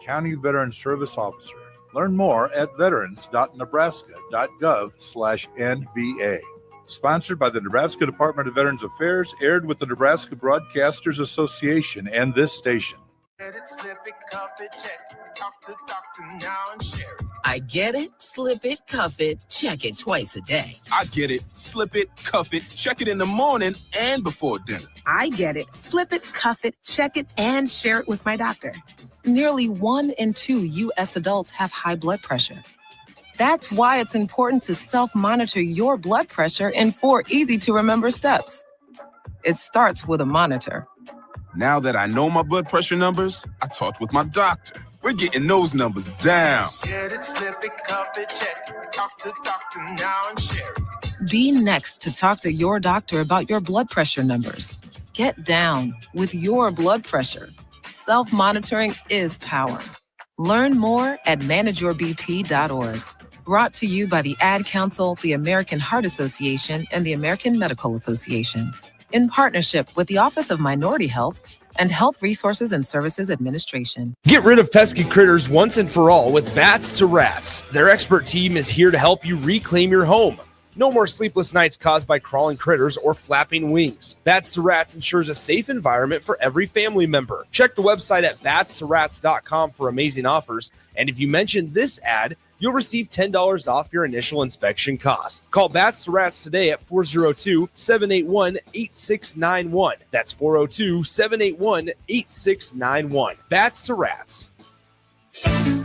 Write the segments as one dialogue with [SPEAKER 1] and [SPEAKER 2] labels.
[SPEAKER 1] County Veteran Service Officer. Learn more at veterans.nebraska.gov/NVA. Sponsored by the Nebraska Department of Veterans Affairs, aired with the Nebraska Broadcasters Association and this station.
[SPEAKER 2] I get it, slip it, cuff it, check it twice a day.
[SPEAKER 3] I get it, slip it, cuff it, check it in the morning and before dinner.
[SPEAKER 4] I get it, slip it, cuff it, check it, and share it with my doctor. Nearly 1 in 2 U.S. adults have high blood pressure. That's why it's important to self-monitor your blood pressure in 4 easy-to-remember steps. It starts with a monitor.
[SPEAKER 3] Now that I know my blood pressure numbers, I talked with my doctor. We're getting those numbers down.
[SPEAKER 5] Get it, slip it, cuff it, check it. Talk to doctor now and share it.
[SPEAKER 4] Be next to talk to your doctor about your blood pressure numbers. Get down with your blood pressure. Self-monitoring is power. Learn more at manageyourbp.org. Brought to you by the Ad Council, the American Heart Association, and the American Medical Association, in partnership with the Office of Minority Health and Health Resources and Services Administration.
[SPEAKER 6] Get rid of pesky critters once and for all with Bats to Rats. Their expert team is here to help you reclaim your home. No more sleepless nights caused by crawling critters or flapping wings. Bats to Rats ensures a safe environment for every family member. Check the website at batstorats.com for amazing offers. And if you mention this ad, you'll receive $10 off your initial inspection cost. Call Bats to Rats today at 402-781-8691. That's 402-781-8691. Bats to Rats.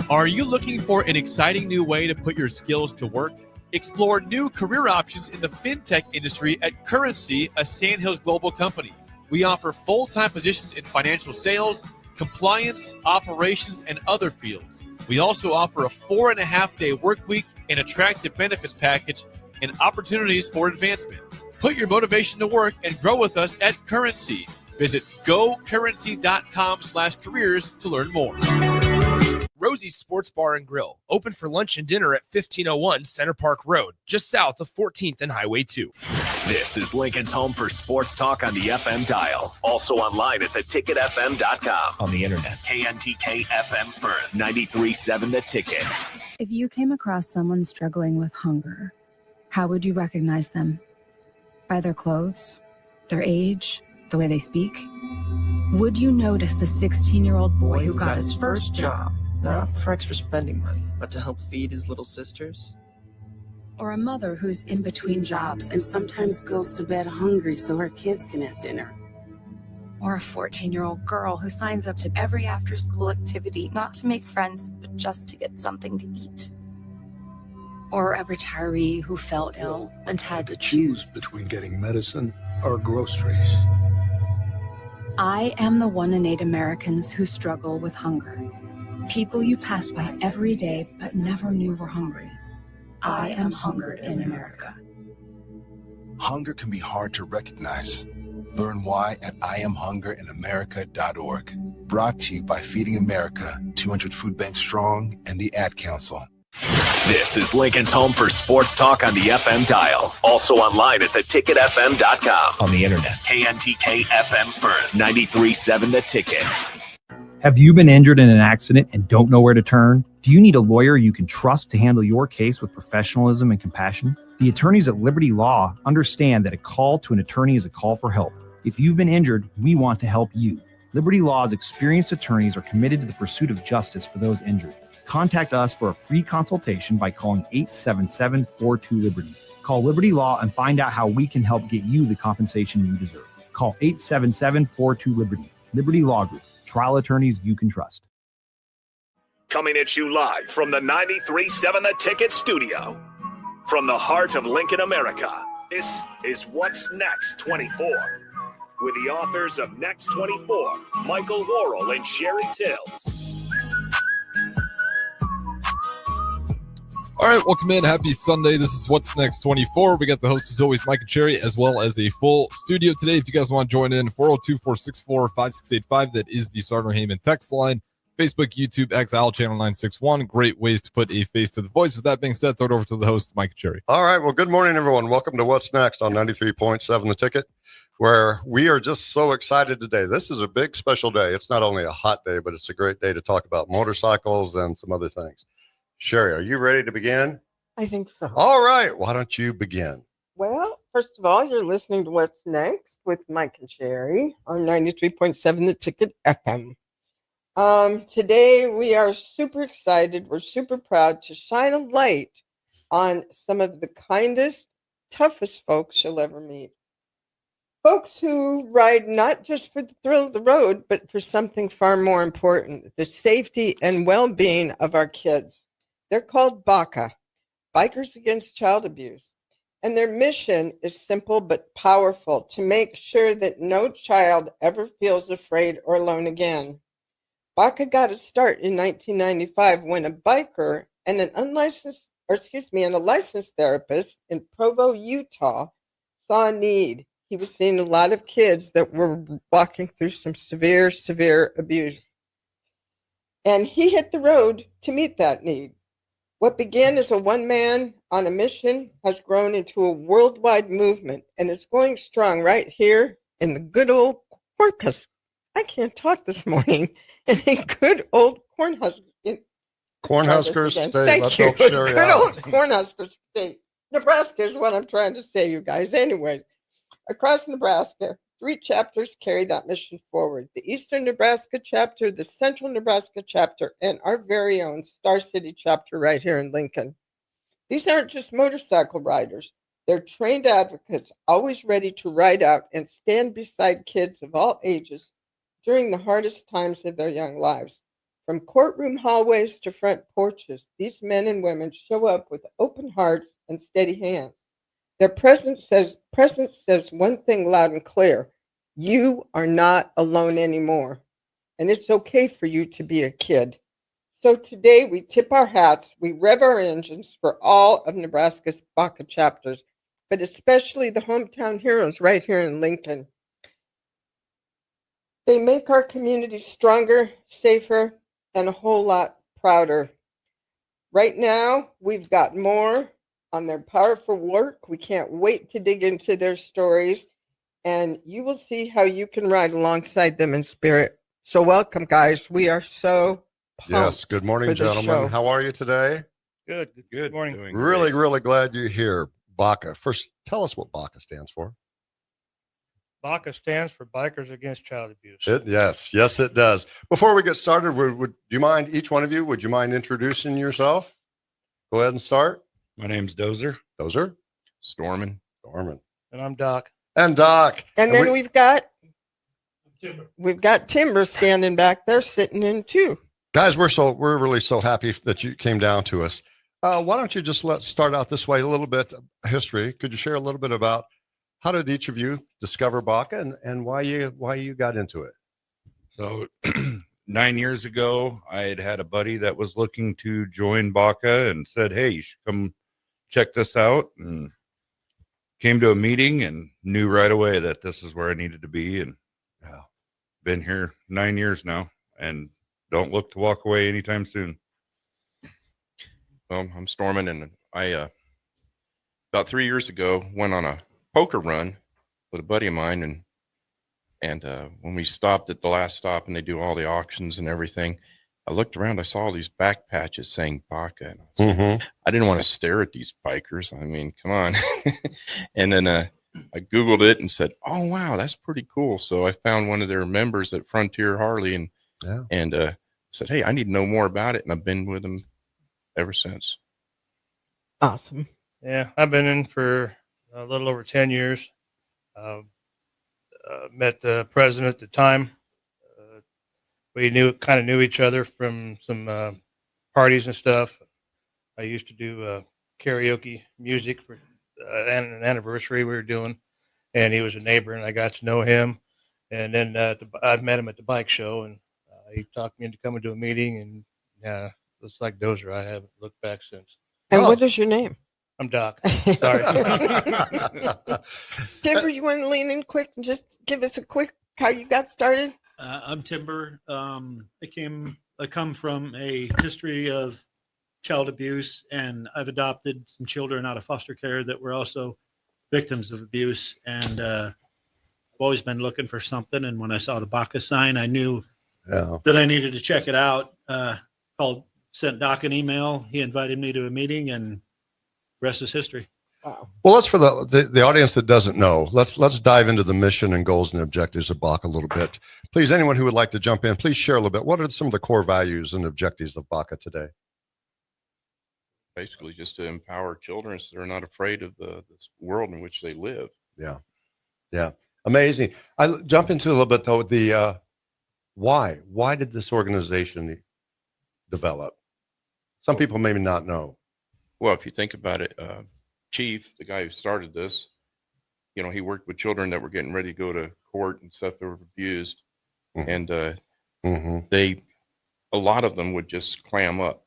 [SPEAKER 7] Are you looking for an exciting new way to put your skills to work? Explore new career options in the fintech industry at Currency, a Sandhills global company. We offer full-time positions in financial sales, compliance, operations, and other fields. We also offer a 4.5-day work week, an attractive benefits package, and opportunities for advancement. Put your motivation to work and grow with us at Currency. Visit gocurrency.com/careers to learn more.
[SPEAKER 6] Rosie's Sports Bar and Grill, open for lunch and dinner at 1501 Center Park Road, just south of 14th and Highway 2.
[SPEAKER 8] This is Lincoln's home for sports talk on the FM dial. Also online at theticketfm.com.
[SPEAKER 6] On the internet.
[SPEAKER 8] KNTK FM Firth, 93.7 The Ticket.
[SPEAKER 9] If you came across someone struggling with hunger, how would you recognize them? By their clothes, their age, the way they speak? Would you notice a 16-year-old boy who got his first job?
[SPEAKER 10] Not for extra spending money, but to help feed his little sisters?
[SPEAKER 9] Or a mother who's in between jobs and sometimes goes to bed hungry so her kids can have dinner? Or a 14-year-old girl who signs up to every after-school activity, not to make friends, but just to get something to eat? Or a retiree who fell ill and had to choose
[SPEAKER 11] between getting medicine or groceries?
[SPEAKER 9] I am the 1 in 8 Americans who struggle with hunger. People you pass by every day but never knew were hungry. I am hunger in America.
[SPEAKER 11] Hunger can be hard to recognize. Learn why at IamHungerInAmerica.org. Brought to you by Feeding America, 200 Food Banks Strong, and the Ad Council.
[SPEAKER 8] This is Lincoln's home for sports talk on the FM dial. Also online at theticketfm.com.
[SPEAKER 6] On the internet.
[SPEAKER 8] KNTK FM Firth, 93.7 The Ticket.
[SPEAKER 12] Have you been injured in an accident and don't know where to turn? Do you need a lawyer you can trust to handle your case with professionalism and compassion? The attorneys at Liberty Law understand that a call to an attorney is a call for help. If you've been injured, we want to help you. Liberty Law's experienced attorneys are committed to the pursuit of justice for those injured. Contact us for a free consultation by calling 877-42-LIBERTY. Call Liberty Law and find out how we can help get you the compensation you deserve. Call 877-42-LIBERTY. Liberty Law Group. Trial attorneys you can trust.
[SPEAKER 8] Coming at you live from the 93.7 The Ticket studio. From the heart of Lincoln, America, this is What's Next 24. With the authors of Next 24, Michael Worrell and Sherry Tills.
[SPEAKER 13] All right, welcome in. Happy Sunday. This is What's Next 24. We got the host, as always, Mike and Cherry, as well as a full studio today. If you guys want to join in, 402-464-5685. That is the Sarner Heyman text line. Facebook, YouTube, XL, Channel 961. Great ways to put a face to the voice. With that being said, throw it over to the host, Mike and Cherry.
[SPEAKER 14] All right, well, good morning, everyone. Welcome to What's Next on 93.7 The Ticket. where we are just so excited today. This is a big special day. It's not only a hot day, but it's a great day to talk about motorcycles and some other things. Sherry, are you ready to begin?
[SPEAKER 15] I think so.
[SPEAKER 14] All right. Why don't you begin?
[SPEAKER 15] Well, first of all, you're listening to What's Next with Mike and Sherry on 93.7 The Ticket FM. Today we are super excited. We're super proud to shine a light on some of the kindest, toughest folks you'll ever meet. Folks who ride not just for the thrill of the road, but for something far more important, the safety and well-being of our kids. They're called BACA, Bikers Against Child Abuse. And their mission is simple but powerful, to make sure that no child ever feels afraid or alone again. BACA got a start in 1995 when a biker and a licensed therapist in Provo, Utah, saw a need. He was seeing a lot of kids that were walking through some severe abuse. And he hit the road to meet that need. What began as a one-man on a mission has grown into a worldwide movement, and it's going strong right here in the good old Cornhusker. I can't talk this morning. In a good old Cornhusker
[SPEAKER 14] State.
[SPEAKER 15] Thank you. Good old Cornhusker State. Nebraska is what I'm trying to say, you guys. Anyways, across Nebraska, 3 chapters carry that mission forward. The Eastern Nebraska chapter, the Central Nebraska chapter, and our very own Star City chapter right here in Lincoln. These aren't just motorcycle riders. They're trained advocates, always ready to ride out and stand beside kids of all ages during the hardest times of their young lives. From courtroom hallways to front porches, these men and women show up with open hearts and steady hands. Their presence says one thing loud and clear: you are not alone anymore, and it's okay for you to be a kid. So today we tip our hats, we rev our engines for all of Nebraska's BACA chapters, but especially the hometown heroes right here in Lincoln. They make our community stronger, safer, and a whole lot prouder. Right now, we've got more on their powerful work. We can't wait to dig into their stories, and you will see how you can ride alongside them in spirit. So welcome, guys. We are so pumped.
[SPEAKER 14] Yes. Good morning, gentlemen. How are you today?
[SPEAKER 16] Good. Good morning.
[SPEAKER 14] Really glad you're here. BACA. First, tell us what BACA stands for.
[SPEAKER 16] BACA stands for Bikers Against Child Abuse.
[SPEAKER 14] Yes, it does. Before we get started, would you mind, each one of you, would you mind introducing yourself? Go ahead and start.
[SPEAKER 17] My name's Dozer.
[SPEAKER 14] Stormin.
[SPEAKER 16] And I'm Doc.
[SPEAKER 14] And
[SPEAKER 15] then we've got Timber standing back there, sitting in too.
[SPEAKER 14] Guys, we're really so happy that you came down to us. Why don't you just let's start out this way, a little bit of history. Could you share a little bit about how did each of you discover BACA and why you got into it?
[SPEAKER 17] So 9 years ago, I had a buddy that was looking to join BACA and said, hey, you should come check this out, and came to a meeting and knew right away that this is where I needed to be, and been here 9 years now and don't look to walk away anytime soon.
[SPEAKER 18] Well, I'm Stormin, and I about 3 years ago went on a poker run with a buddy of mine, and when we stopped at the last stop and they do all the auctions and everything, I looked around, I saw all these back patches saying BACA, and I didn't want to stare at these bikers. I mean, come on. And then I Googled it and said, oh, wow, that's pretty cool. So I found one of their members at Frontier Harley and said, hey, I need to know more about it. And I've been with them ever since.
[SPEAKER 15] Awesome.
[SPEAKER 16] Yeah, I've been in for a little over 10 years. Met the president at the time. We kind of knew each other from some parties and stuff. I used to do karaoke music for an anniversary we were doing, and he was a neighbor, and I got to know him. And then I met him at the bike show, and he talked me into coming to a meeting, and looks like Dozer. I haven't looked back since.
[SPEAKER 15] And what is your name?
[SPEAKER 16] I'm Doc. Sorry.
[SPEAKER 15] Timber, you want to lean in quick and just give us a quick how you got started?
[SPEAKER 19] I'm Timber. I come from a history of child abuse, and I've adopted some children out of foster care that were also victims of abuse. And always been looking for something. And when I saw the Baca sign, I knew
[SPEAKER 14] Yeah.
[SPEAKER 19] that I needed to check it out. Sent Doc an email. He invited me to a meeting, and rest is history.
[SPEAKER 15] Wow.
[SPEAKER 14] Well, let's for the audience that doesn't know, let's dive into the mission and goals and objectives of BACA a little bit. Please, anyone who would like to jump in, please share a little bit. What are some of the core values and objectives of BACA today?
[SPEAKER 18] Basically, just to empower children so they're not afraid of this world in which they live.
[SPEAKER 14] Yeah. Yeah. Amazing. I jump into a little bit though, the why. Why did this organization develop? Some people maybe not know.
[SPEAKER 18] Well, if you think about it, Chief, the guy who started this, you know, he worked with children that were getting ready to go to court and stuff that were abused. And a lot of them would just clam up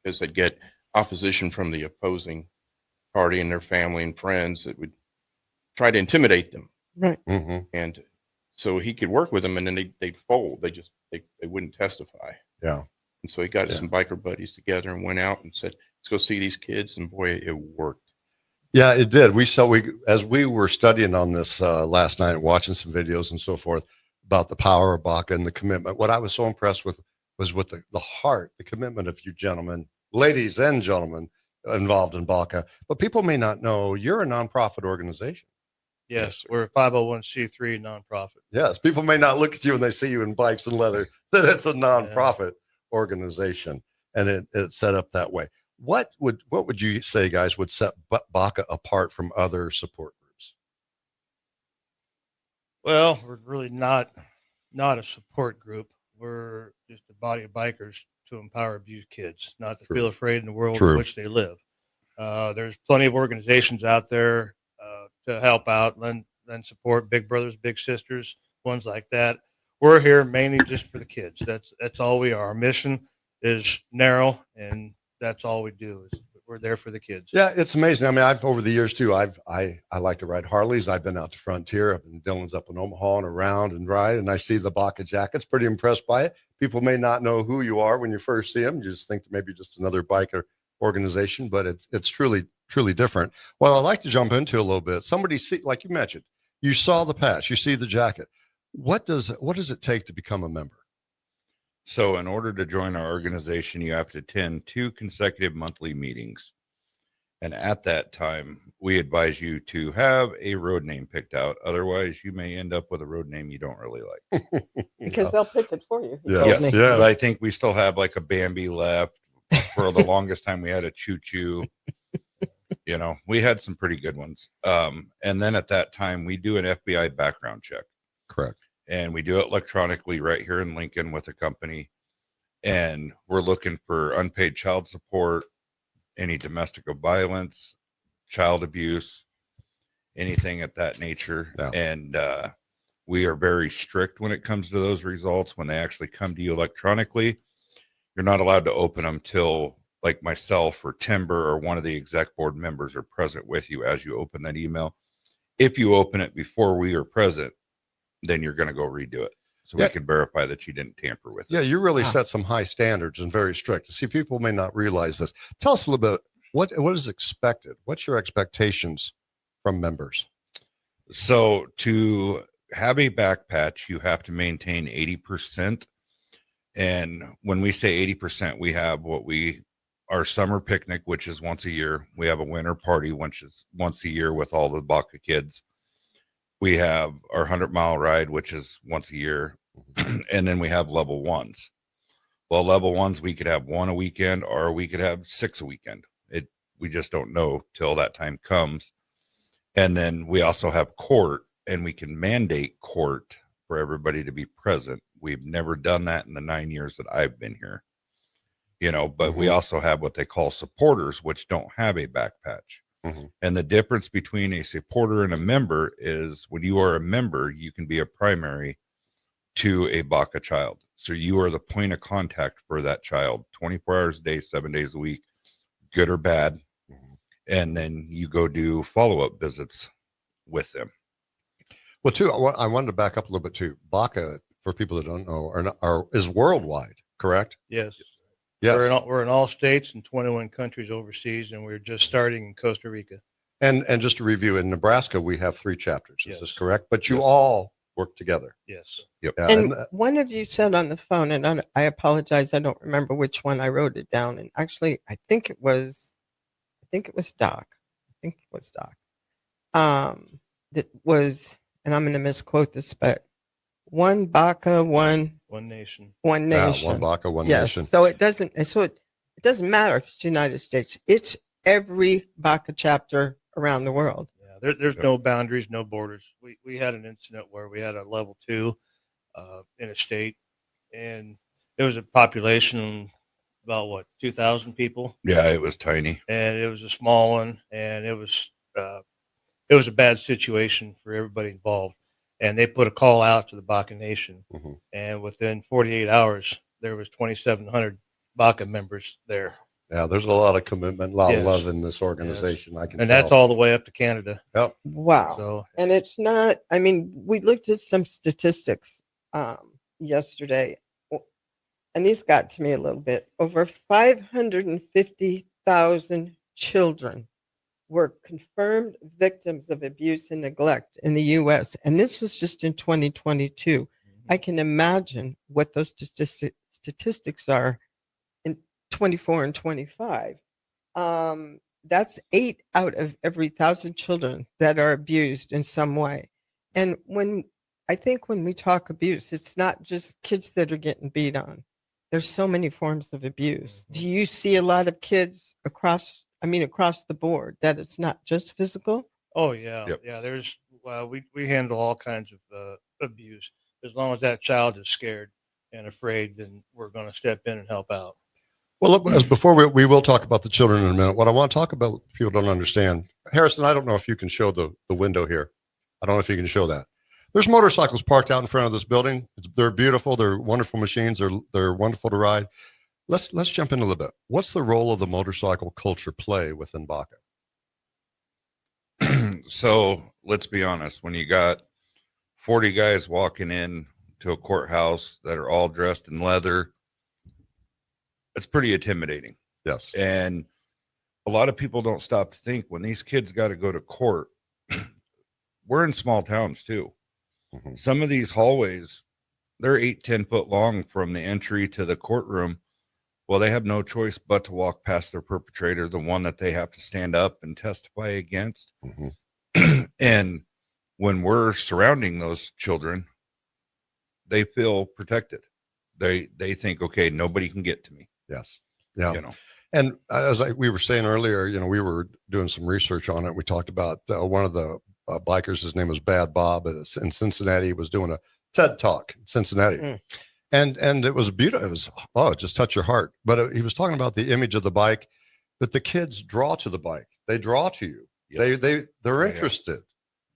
[SPEAKER 18] because they'd get opposition from the opposing party and their family and friends that would try to intimidate them.
[SPEAKER 15] Right.
[SPEAKER 18] And so he could work with them, and then they'd fold. They wouldn't testify.
[SPEAKER 14] Yeah.
[SPEAKER 18] And so he got some biker buddies together and went out and said, let's go see these kids. And boy, it worked.
[SPEAKER 14] Yeah, it did. As we were studying on this last night, watching some videos and so forth about the power of BACA and the commitment. What I was so impressed with was with the heart, the commitment of you gentlemen, ladies and gentlemen involved in BACA. But people may not know you're a nonprofit organization.
[SPEAKER 16] Yes, we're a 501c3 nonprofit.
[SPEAKER 14] Yes, people may not look at you when they see you in bikes and leather, that it's a nonprofit organization, and it's set up that way. What would you say, guys, would set BACA apart from other support groups?
[SPEAKER 16] Well, we're really not a support group. We're just a body of bikers to empower abused kids, not to feel afraid in the world in which they live. There's plenty of organizations out there to help out, lend support, big brothers, big sisters, ones like that. We're here mainly just for the kids. That's all we are. Our mission is narrow, and that's all we do. Is we're there for the kids.
[SPEAKER 14] Yeah, it's amazing. I mean, I've over the years too. I like to ride Harleys. I've been out to Frontier. I've been Dylan's up in Omaha and around and ride, and I see the BACA jackets. Pretty impressed by it. People may not know who you are when you first see them. You just think maybe just another biker organization, but it's truly different. Well, I'd like to jump into a little bit. Somebody see, like you mentioned, you saw the patch, you see the jacket. What does it take to become a member?
[SPEAKER 17] So in order to join our organization, you have to attend 2 consecutive monthly meetings. And at that time, we advise you to have a road name picked out. Otherwise, you may end up with a road name you don't really like.
[SPEAKER 15] Because they'll pick it for you.
[SPEAKER 17] Yes. But I think we still have like a Bambi left. For the longest time, we had a Choo Choo. You know, we had some pretty good ones. And then at that time, we do an FBI background check.
[SPEAKER 14] Correct.
[SPEAKER 17] And we do it electronically right here in Lincoln with a company. And we're looking for unpaid child support, any domestic violence, child abuse, anything at that nature.
[SPEAKER 14] Yeah.
[SPEAKER 17] And we are very strict when it comes to those results. When they actually come to you electronically, you're not allowed to open them till like myself or Timber or one of the exec board members are present with you as you open that email. If you open it before we are present, then you're going to go redo it. So we can verify that you didn't tamper with it.
[SPEAKER 14] Yeah, you really set some high standards and very strict. See, people may not realize this. Tell us a little bit, what is expected? What's your expectations from members?
[SPEAKER 17] So to have a back patch, you have to maintain 80%. And when we say 80%, we have our summer picnic, which is once a year. We have a winter party, which is once a year with all the BACA kids. We have our 100-mile ride, which is once a year. And then we have level 1s. Well, level 1s, we could have 1 a weekend, or we could have 6 a weekend. We just don't know till that time comes. And then we also have court, and we can mandate court for everybody to be present. We've never done that in the 9 years that I've been here. You know, but we also have what they call supporters, which don't have a back patch. And the difference between a supporter and a member is when you are a member, you can be a primary to a BACA child. So you are the point of contact for that child 24 hours a day, 7 days a week, good or bad. And then you go do follow-up visits with them.
[SPEAKER 14] Well, too, I wanted to back up a little bit too. BACA, for people that don't know, is worldwide, correct?
[SPEAKER 16] Yes.
[SPEAKER 14] Yes.
[SPEAKER 16] We're in all states and 21 countries overseas, and we're just starting in Costa Rica.
[SPEAKER 14] And just to review, in Nebraska, we have 3 chapters. Is this correct? But you
[SPEAKER 16] Yes.
[SPEAKER 14] all work together.
[SPEAKER 16] Yes.
[SPEAKER 14] Yep.
[SPEAKER 15] And one of you said on the phone, and I apologize, I don't remember which one. I wrote it down, and actually, I think it was Doc. That was, and I'm going to misquote this, but one Baca, one
[SPEAKER 16] nation,
[SPEAKER 15] one
[SPEAKER 14] Yeah,
[SPEAKER 15] nation,
[SPEAKER 14] one Baca, one
[SPEAKER 15] yes.
[SPEAKER 14] nation.
[SPEAKER 15] So it doesn't matter if it's the United States. It's every Baca chapter around the world.
[SPEAKER 16] Yeah, there's no boundaries, no borders. We had an incident where we had a level 2 in a state, and there was a population about what 2,000 people.
[SPEAKER 17] Yeah, it was tiny.
[SPEAKER 16] And it was a small one, and it was a bad situation for everybody involved. And they put a call out to the Baca Nation, and within 48 hours, there was 2,700 Baca members there.
[SPEAKER 14] Yeah, there's a lot of commitment, a lot of
[SPEAKER 16] Yes.
[SPEAKER 14] love in this organization. I can
[SPEAKER 16] And
[SPEAKER 14] tell.
[SPEAKER 16] that's all the way up to Canada.
[SPEAKER 14] Yep.
[SPEAKER 15] Wow.
[SPEAKER 16] So
[SPEAKER 15] And it's not, I mean, we looked at some statistics yesterday, and these got to me a little bit. Over 550,000 children were confirmed victims of abuse and neglect in the U.S., and this was just in 2022. I can imagine what those statistics are in 24 and 25. That's 8 out of every 1,000 children that are abused in some way. And when we talk abuse, it's not just kids that are getting beat on. There's so many forms of abuse. Do you see a lot of kids across the board that it's not just physical?
[SPEAKER 16] Oh yeah,
[SPEAKER 17] Yep.
[SPEAKER 16] yeah. There's we handle all kinds of abuse. As long as that child is scared and afraid, then we're going to step in and help out.
[SPEAKER 14] Well, look, as before we will talk about the children in a minute. What I want to talk about, people don't understand. Harrison, I don't know if you can show the window here. I don't know if you can show that. There's motorcycles parked out in front of this building. They're beautiful. They're wonderful machines. They're wonderful to ride. Let's jump in a little bit. What's the role of the motorcycle culture play within Baca?
[SPEAKER 17] So let's be honest. When you got 40 guys walking in to a courthouse that are all dressed in leather, it's pretty intimidating.
[SPEAKER 14] Yes.
[SPEAKER 17] And a lot of people don't stop to think when these kids got to go to court. We're in small towns too. Some of these hallways, they're 8-10 foot long from the entry to the courtroom. Well, they have no choice but to walk past their perpetrator, the one that they have to stand up and testify against. And when we're surrounding those children, they feel protected. They think, okay, nobody can get to me.
[SPEAKER 14] Yes. Yeah.
[SPEAKER 17] You know.
[SPEAKER 14] And as we were saying earlier, we were doing some research on it. We talked about one of the bikers. His name was Bad Bob in Cincinnati. He was doing a TED Talk in Cincinnati. And it was beautiful. It was, it just touched your heart. But he was talking about the image of the bike, that the kids draw to the bike. They draw to you. Yes. They're interested.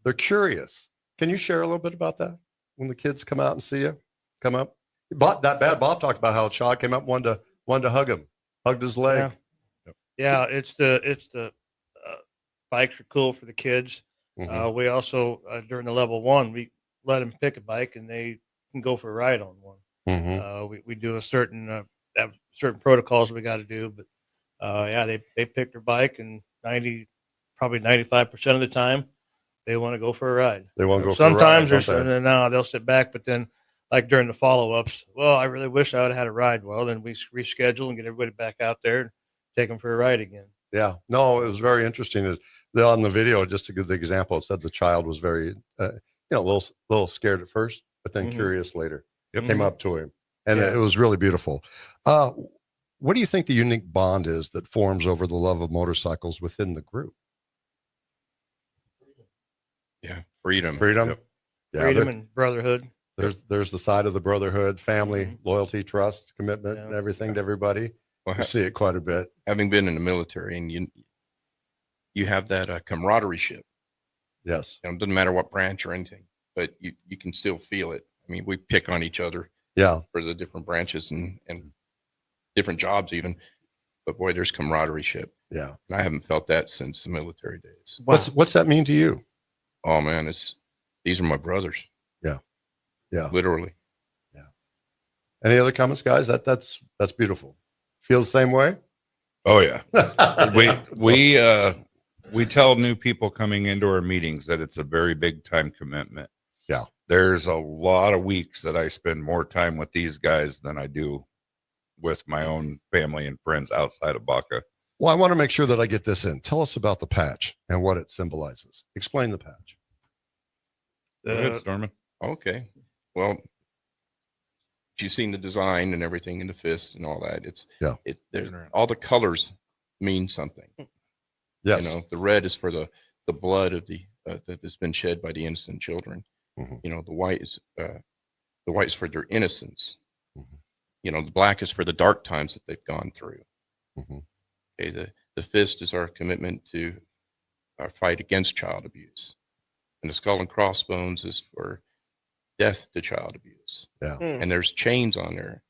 [SPEAKER 14] They're curious. Can you share a little bit about that? When the kids come out and see you, come up. That Bad Bob talked about how a child came up, wanted to hug him, hugged his leg.
[SPEAKER 16] Yeah, it's the bikes are cool for the kids. We also during the level 1, we let them pick a bike and they can go for a ride on one. We do have certain protocols we got to do, but they pick their bike, and probably 95% of the time they want to go for a ride.
[SPEAKER 14] They want to go
[SPEAKER 16] sometimes
[SPEAKER 14] for a ride.
[SPEAKER 16] No, they'll sit back, but then like during the follow-ups, well, I really wish I would have had a ride. Well, then we reschedule and get everybody back out there and take them for a ride again.
[SPEAKER 14] Yeah, no, it was very interesting. On the video, just to give the example, it said the child was very, a little scared at first, but then curious later. Came up to him, and it was really beautiful. What do you think the unique bond is that forms over the love of motorcycles within the group?
[SPEAKER 18] Yeah, freedom.
[SPEAKER 14] Yep. Yeah,
[SPEAKER 16] freedom and brotherhood.
[SPEAKER 14] There's the side of the brotherhood, family, loyalty, trust, commitment, and everything to everybody.
[SPEAKER 18] Well,
[SPEAKER 14] you see it quite a bit.
[SPEAKER 18] Having been in the military, and you have that camaraderie ship.
[SPEAKER 14] Yes.
[SPEAKER 18] It doesn't matter what branch or anything, but you can still feel it. I mean, we pick on each other.
[SPEAKER 14] Yeah.
[SPEAKER 18] For the different branches and different jobs even, but boy, there's camaraderie ship.
[SPEAKER 14] Yeah.
[SPEAKER 18] And I haven't felt that since the military days.
[SPEAKER 14] Wow. What's that mean to you?
[SPEAKER 18] Oh man, these are my brothers.
[SPEAKER 14] Yeah. Yeah.
[SPEAKER 18] Literally.
[SPEAKER 14] Yeah. Any other comments, guys? That's beautiful. Feel the same way?
[SPEAKER 17] Oh yeah. we we tell new people coming into our meetings that it's a very big time commitment.
[SPEAKER 14] Yeah.
[SPEAKER 17] There's a lot of weeks that I spend more time with these guys than I do with my own family and friends outside of Baca.
[SPEAKER 14] Well, I want to make sure that I get this in. Tell us about the patch and what it symbolizes. Explain the patch.
[SPEAKER 17] Go ahead, Storman.
[SPEAKER 18] Okay. Well, you've seen the design and everything in the fist and all that. All the colors mean something.
[SPEAKER 14] Yes.
[SPEAKER 18] You know, the red is for the blood of that has been shed by the innocent children.
[SPEAKER 14] Mm-hmm.
[SPEAKER 18] You know, the white is for their innocence. Mm-hmm. You know, the black is for the dark times that they've gone through.
[SPEAKER 14] Mm-hmm.
[SPEAKER 18] Okay, the fist is our commitment to our fight against child abuse, and the skull and crossbones is for death to child abuse.
[SPEAKER 14] Yeah.
[SPEAKER 18] And there's chains on there.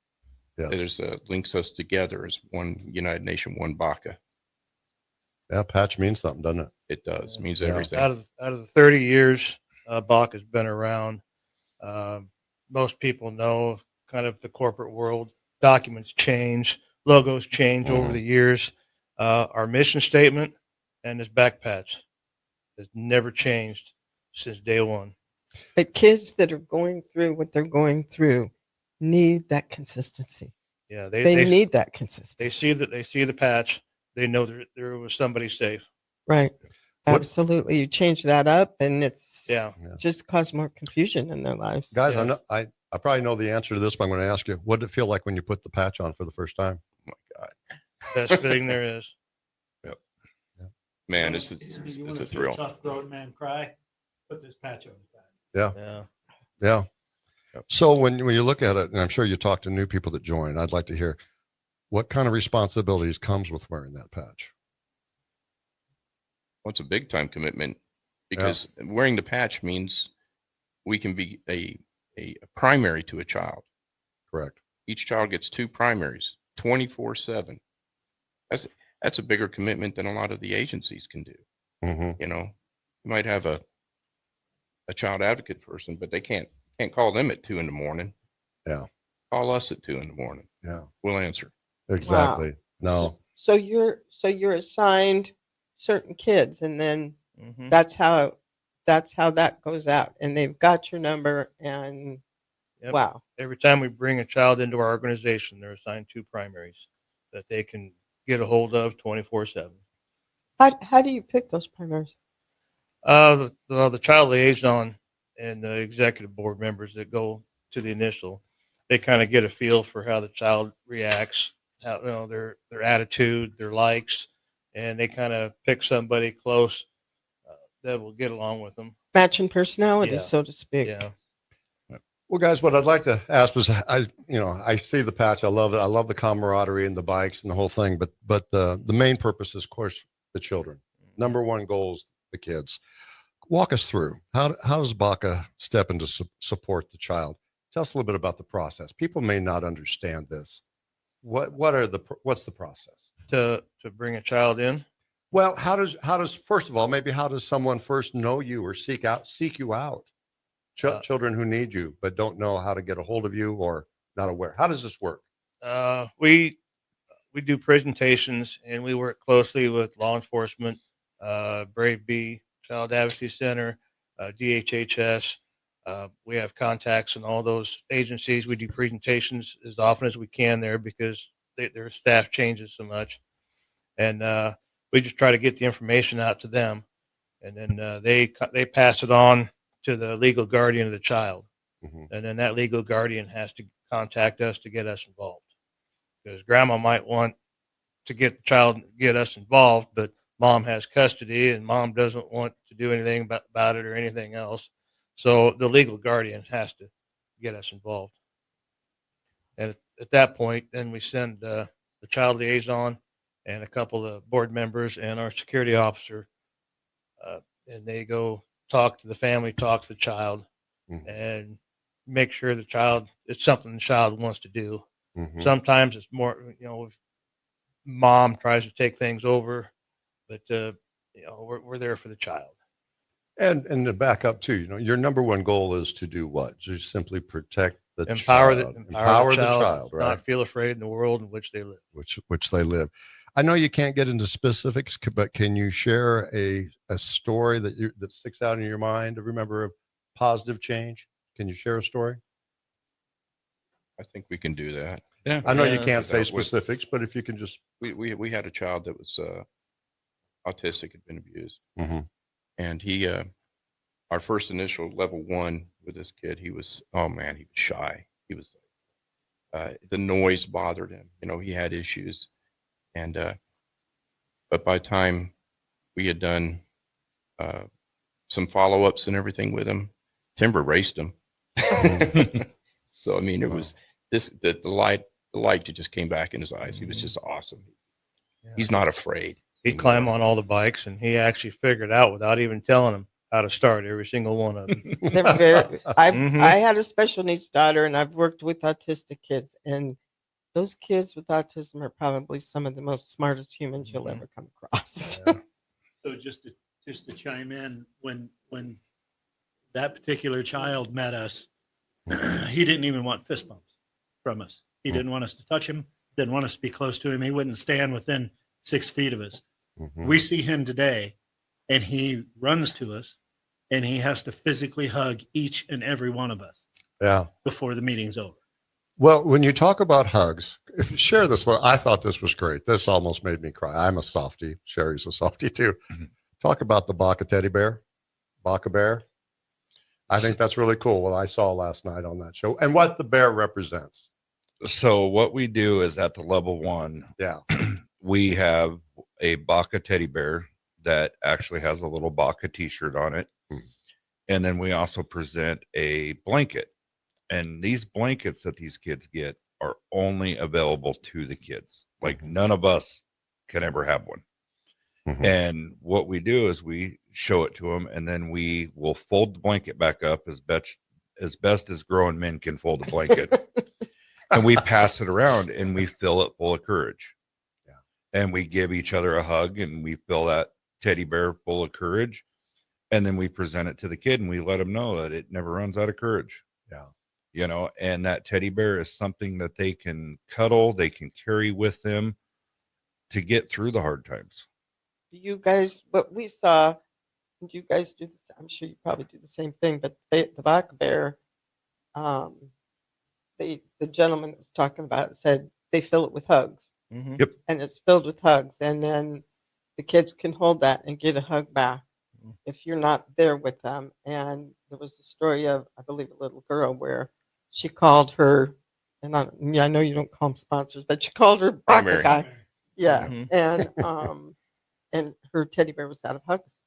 [SPEAKER 14] Yes.
[SPEAKER 18] There's links us together as one United Nation, one Baca.
[SPEAKER 14] Yeah, patch means something, doesn't it?
[SPEAKER 18] It does. It means everything.
[SPEAKER 16] Out of the 30 years Baca's been around, most people know kind of the corporate world. Documents change, logos change over the years. Our mission statement and this back patch has never changed since day one.
[SPEAKER 15] But kids that are going through what they're going through need that consistency.
[SPEAKER 16] Yeah,
[SPEAKER 15] they need that consistency.
[SPEAKER 16] They see the patch. They know there was somebody safe.
[SPEAKER 15] Right. Absolutely. You change that up and it's
[SPEAKER 16] Yeah.
[SPEAKER 15] just cause more confusion in their lives.
[SPEAKER 14] Guys, I probably know the answer to this, but I'm going to ask you, what did it feel like when you put the patch on for the first time?
[SPEAKER 18] Oh my God.
[SPEAKER 16] Best thing there is.
[SPEAKER 18] Yep. Man, it's
[SPEAKER 19] You
[SPEAKER 18] a
[SPEAKER 19] wanna see
[SPEAKER 18] thrill.
[SPEAKER 19] Tough grown man cry. Put this patch on his back.
[SPEAKER 14] Yeah. So when you look at it, and I'm sure you talk to new people that join, I'd like to hear what kind of responsibilities comes with wearing that patch.
[SPEAKER 18] Well, it's a big time commitment because wearing the patch means we can be a primary to a child.
[SPEAKER 14] Correct.
[SPEAKER 18] Each child gets 2 primaries 24/7. That's a bigger commitment than a lot of the agencies can do.
[SPEAKER 14] Mm-hmm.
[SPEAKER 18] You know, you might have a child advocate person, but they can't call them at 2 a.m.
[SPEAKER 14] Yeah.
[SPEAKER 18] Call us at 2 a.m.
[SPEAKER 14] Yeah.
[SPEAKER 18] We'll answer.
[SPEAKER 14] Exactly.
[SPEAKER 15] Wow. So you're assigned certain kids, and then
[SPEAKER 16] Mm-hmm.
[SPEAKER 15] that's how that goes out, and they've got your number, and
[SPEAKER 16] Yep.
[SPEAKER 15] wow.
[SPEAKER 16] Every time we bring a child into our organization, they're assigned 2 primaries that they can get a hold of 24/7.
[SPEAKER 15] How do you pick those primaries?
[SPEAKER 16] The child liaison and the executive board members that go to the initial, they kind of get a feel for how the child reacts, how their attitude, their likes, and they kind of pick somebody close that will get along with them.
[SPEAKER 15] Matching personalities,
[SPEAKER 16] Yeah.
[SPEAKER 15] so to speak.
[SPEAKER 16] Yeah.
[SPEAKER 14] Well, guys, what I'd like to ask was, I see the patch. I love it. I love the camaraderie and the bikes and the whole thing. But the main purpose is, of course, the children. Number one goal is the kids. Walk us through how does Baca step in to support the child? Tell us a little bit about the process. People may not understand this. What's the process
[SPEAKER 16] To bring a child in?
[SPEAKER 14] Well, how does first of all, maybe how does someone first know you or seek you out? Children who need you but don't know how to get a hold of you or not aware. How does this work?
[SPEAKER 16] We do presentations and we work closely with law enforcement, Brave Bee, Child Advocacy Center, DHHS. We have contacts in all those agencies. We do presentations as often as we can there because their staff changes so much. And we just try to get the information out to them. And then they pass it on to the legal guardian of the child.
[SPEAKER 14] Mm-hmm.
[SPEAKER 16] And then that legal guardian has to contact us to get us involved. Because grandma might want to get the child, get us involved, but mom has custody and mom doesn't want to do anything about it or anything else. So the legal guardian has to get us involved. And at that point, then we send the child liaison and a couple of board members and our security officer, and they go talk to the family, talk to the child,
[SPEAKER 14] mm-hmm.
[SPEAKER 16] and make sure it's something the child wants to do.
[SPEAKER 14] Mm-hmm.
[SPEAKER 16] Sometimes it's more, if mom tries to take things over, but we're there for the child.
[SPEAKER 14] And to back up too, your number one goal is to do what? Just simply protect the
[SPEAKER 16] empower
[SPEAKER 14] child.
[SPEAKER 16] The child,
[SPEAKER 14] right?
[SPEAKER 16] Not feel afraid in the world in which they live.
[SPEAKER 14] Which they live. I know you can't get into specifics, but can you share a story that sticks out in your mind? Remember a positive change? Can you share a story?
[SPEAKER 18] I think we can do that.
[SPEAKER 14] Yeah, I know you can't say specifics, but if you can just
[SPEAKER 18] we had a child that was autistic, had been abused, and he our first initial level 1 with this kid, he was he was shy. He was the noise bothered him. He had issues, and but by the time we had done some follow-ups and everything with him, Timber raced him. So it was the light just came back in his eyes. He was just awesome. Yeah. He's not afraid.
[SPEAKER 16] He'd climb on all the bikes, and he actually figured out without even telling him how to start every single one of them.
[SPEAKER 15] I had a special needs daughter, and I've worked with autistic kids, and those kids with autism are probably some of the most smartest humans you'll ever come across.
[SPEAKER 19] Yeah. So just to chime in, when that particular child met us, he didn't even want fist bumps from us. He didn't want us to touch him, didn't want us to be close to him. He wouldn't stand within 6 feet of us. We see him today, and he runs to us, and he has to physically hug each and every one of us.
[SPEAKER 14] Yeah.
[SPEAKER 19] Before the meeting's over.
[SPEAKER 14] Well, when you talk about hugs, if you share this, I thought this was great. This almost made me cry. I'm a softie. Sherry's a softie too. Talk about the Baka teddy bear, Baka bear. I think that's really cool. What I saw last night on that show and what the bear represents.
[SPEAKER 17] So what we do is at the level 1, we have a Baka teddy bear that actually has a little Baka t-shirt on it. And then we also present a blanket. And these blankets that these kids get are only available to the kids. Like none of us can ever have one. And what we do is we show it to them, and then we will fold the blanket back up as best as grown men can fold a blanket. And we pass it around, and we fill it full of courage. Yeah. And we give each other a hug, and we fill that teddy bear full of courage. And then we present it to the kid, and we let them know that it never runs out of courage. Yeah. And that teddy bear is something that they can cuddle, they can carry with them to get through the hard times.
[SPEAKER 15] You guys, what we saw, do you guys do this? I'm sure you probably do the same thing, but the Baka bear, the gentleman that was talking about it said they fill it with hugs.
[SPEAKER 17] Yep.
[SPEAKER 15] And it's filled with hugs. And then the kids can hold that and get a hug back if you're not there with them. And there was a story of, I believe, a little girl where she called her, and I know you don't call them sponsors, but she called her Baka guy. Yeah. And her teddy bear was out of hugs.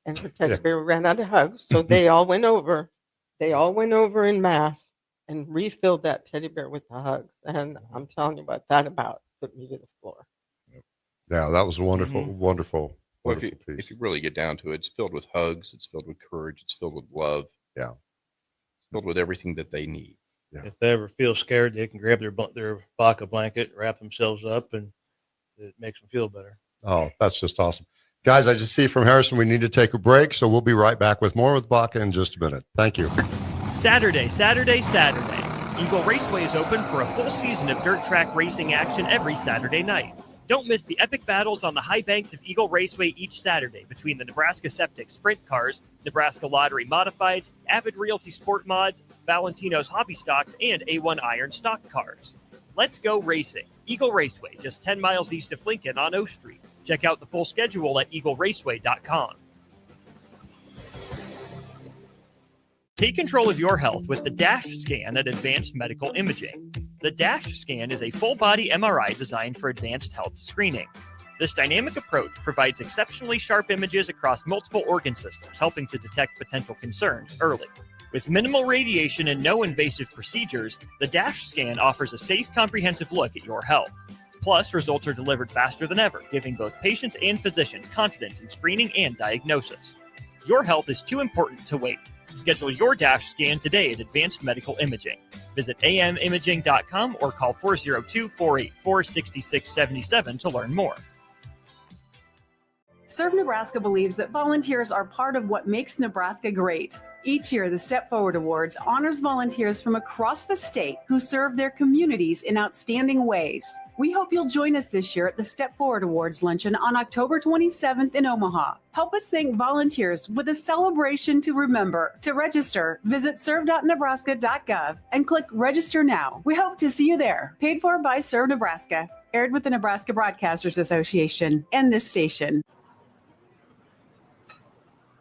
[SPEAKER 15] And her teddy bear ran out of hugs. So they all went over. They all went over in mass and refilled that teddy bear with the hugs. And I'm telling you what that about put me to the floor.
[SPEAKER 14] Yeah, that was a wonderful, wonderful,
[SPEAKER 18] Well,
[SPEAKER 14] wonderful piece.
[SPEAKER 18] if you really get down to it, it's filled with hugs, it's filled with courage, it's filled with love.
[SPEAKER 14] Yeah.
[SPEAKER 18] It's filled with everything that they need.
[SPEAKER 14] Yeah.
[SPEAKER 16] If they ever feel scared, they can grab their Baka blanket, wrap themselves up, and it makes them feel better.
[SPEAKER 14] Oh, that's just awesome. Guys, I just see from Harrison we need to take a break, so we'll be right back with more with Baka in just a minute. Thank you.
[SPEAKER 20] Saturday. Eagle Raceway is open for a full season of dirt track racing action every Saturday night. Don't miss the epic battles on the high banks of Eagle Raceway each Saturday between the Nebraska Septic Sprint Cars, Nebraska Lottery Modifieds, Avid Realty Sport Mods, Valentino's Hobby Stocks, and A1 Iron Stock Cars. Let's go racing. Eagle Raceway, just 10 miles east of Lincoln on O Street. Check out the full schedule at eagleraceway.com. Take control of your health with the DASH scan at Advanced Medical Imaging. The DASH scan is a full-body MRI designed for advanced health screening. This dynamic approach provides exceptionally sharp images across multiple organ systems, helping to detect potential concerns early. With minimal radiation and no invasive procedures, the DASH scan offers a safe, comprehensive look at your health. Plus, results are delivered faster than ever, giving both patients and physicians confidence in screening and diagnosis. Your health is too important to wait. Schedule your DASH scan today at Advanced Medical Imaging. Visit amimaging.com or call 402-484-6677 to learn more.
[SPEAKER 21] Serve Nebraska believes that volunteers are part of what makes Nebraska great. Each year, the Step Forward Awards honors volunteers from across the state who serve their communities in outstanding ways. We hope you'll join us this year at the Step Forward Awards luncheon on October 27th in Omaha. Help us thank volunteers with a celebration to remember. To register, visit serve.nebraska.gov and click Register Now. We hope to see you there. Paid for by Serve Nebraska. Aired with the Nebraska Broadcasters Association and this station.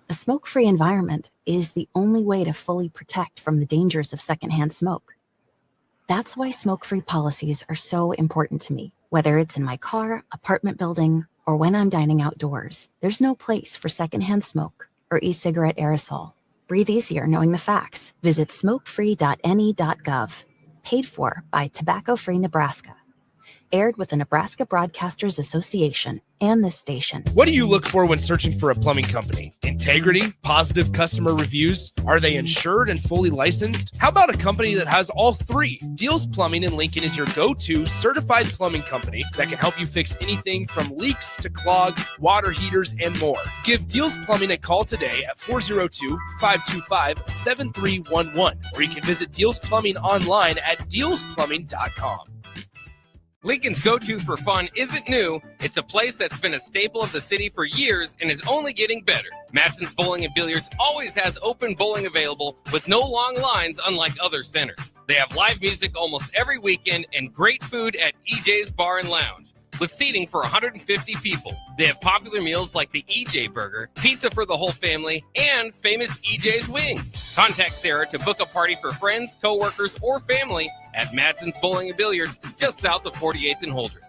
[SPEAKER 22] A smoke-free environment is the only way to fully protect from the dangers of secondhand smoke. That's why smoke-free policies are so important to me. Whether it's in my car, apartment building, or when I'm dining outdoors, there's no place for secondhand smoke or e-cigarette aerosol. Breathe easier knowing the facts. Visit smokefree.ne.gov. Paid for by Tobacco Free Nebraska. Aired with the Nebraska Broadcasters Association and this station.
[SPEAKER 6] What do you look for when searching for a plumbing company? Integrity? Positive customer reviews? Are they insured and fully licensed? How about a company that has all three? Deals Plumbing in Lincoln is your go-to certified plumbing company that can help you fix anything from leaks to clogs, water heaters, and more. Give Deals Plumbing a call today at 402-525-7311, or you can visit Deals Plumbing online at dealsplumbing.com.
[SPEAKER 23] Lincoln's go-to for fun isn't new. It's a place that's been a staple of the city for years and is only getting better. Matson's Bowling and Billiards always has open bowling available with no long lines, unlike other centers. They have live music almost every weekend and great food at EJ's Bar and Lounge, with seating for 150 people. They have popular meals like the EJ Burger, pizza for the whole family, and famous EJ's Wings. Contact Sarah to book a party for friends, coworkers, or family at Matson's Bowling and Billiards, just south of 48th and Holdridge.